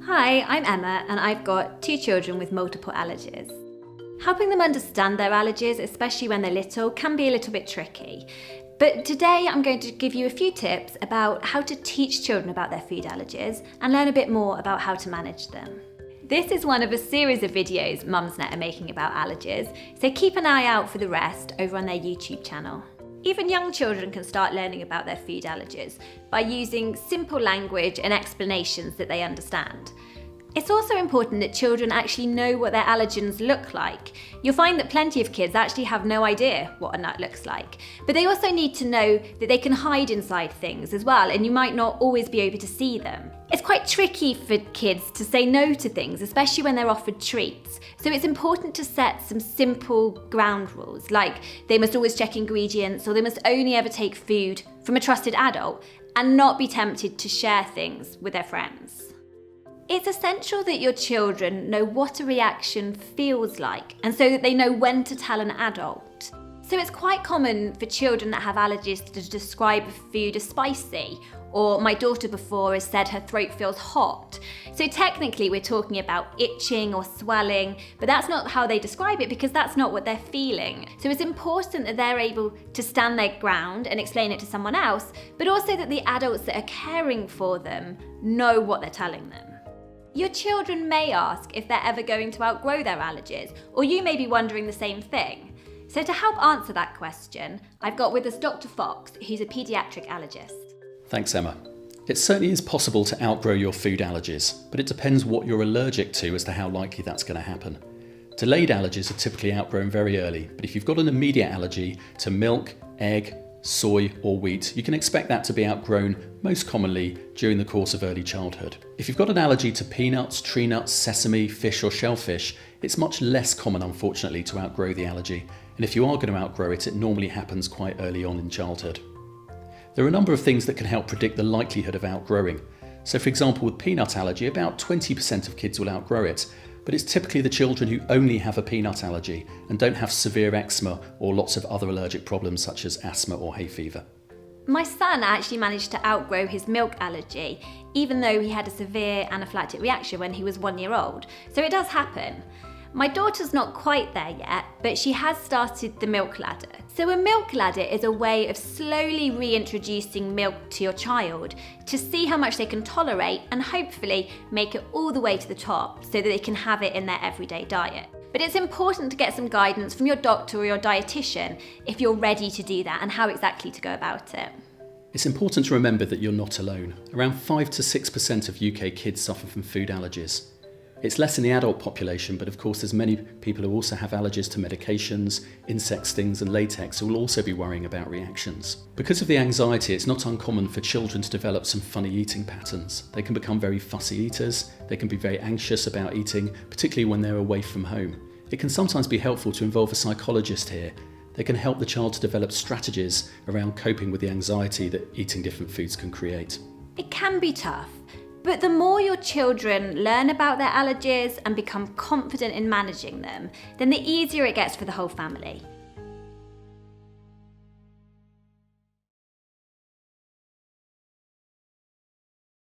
Hi, I'm Emma and I've got 2 children with multiple allergies. Helping them understand their allergies, especially when they're little, can be a little bit tricky. But today I'm going to give you a few tips about how to teach children about their food allergies and learn a bit more about how to manage them. This is one of a series of videos Mumsnet are making about allergies, so keep an eye out for the rest over on their YouTube channel. Even young children can start learning about their food allergies by using simple language and explanations that they understand. It's also important that children actually know what their allergens look like. You'll find that plenty of kids actually have no idea what a nut looks like, but they also need to know that they can hide inside things as well, and you might not always be able to see them. It's quite tricky for kids to say no to things, especially when they're offered treats. So it's important to set some simple ground rules, like they must always check ingredients, or they must only ever take food from a trusted adult and not be tempted to share things with their friends. It's essential that your children know what a reaction feels like, and so that they know when to tell an adult. So it's quite common for children that have allergies to describe a food as spicy, or my daughter before has said her throat feels hot. So technically we're talking about itching or swelling, but that's not how they describe it because that's not what they're feeling. So it's important that they're able to stand their ground and explain it to someone else, but also that the adults that are caring for them know what they're telling them. Your children may ask if they're ever going to outgrow their allergies, or you may be wondering the same thing. So to help answer that question, I've got with us Dr. Fox, who's a paediatric allergist. Thanks, Emma. It certainly is possible to outgrow your food allergies, but it depends what you're allergic to as to how likely that's going to happen. Delayed allergies are typically outgrown very early, but if you've got an immediate allergy to milk, egg, soy or wheat, you can expect that to be outgrown most commonly during the course of early childhood. If you've got an allergy to peanuts, tree nuts, sesame, fish or shellfish, it's much less common, unfortunately, to outgrow the allergy. And if you are going to outgrow it, it normally happens quite early on in childhood. There are a number of things that can help predict the likelihood of outgrowing. So for example, with peanut allergy, about 20% of kids will outgrow it, but it's typically the children who only have a peanut allergy and don't have severe eczema or lots of other allergic problems such as asthma or hay fever. My son actually managed to outgrow his milk allergy, even though he had a severe anaphylactic reaction when he was 1 year old. So it does happen. My daughter's not quite there yet, but she has started the milk ladder. So a milk ladder is a way of slowly reintroducing milk to your child to see how much they can tolerate and hopefully make it all the way to the top so that they can have it in their everyday diet. But it's important to get some guidance from your doctor or your dietitian if you're ready to do that and how exactly to go about it. It's important to remember that you're not alone. Around 5 to 6% of UK kids suffer from food allergies. It's less in the adult population, but of course there's many people who also have allergies to medications, insect stings and latex who will also be worrying about reactions. Because of the anxiety, it's not uncommon for children to develop some funny eating patterns. They can become very fussy eaters, they can be very anxious about eating, particularly when they're away from home. It can sometimes be helpful to involve a psychologist here. They can help the child to develop strategies around coping with the anxiety that eating different foods can create. It can be tough. But the more your children learn about their allergies and become confident in managing them, then the easier it gets for the whole family.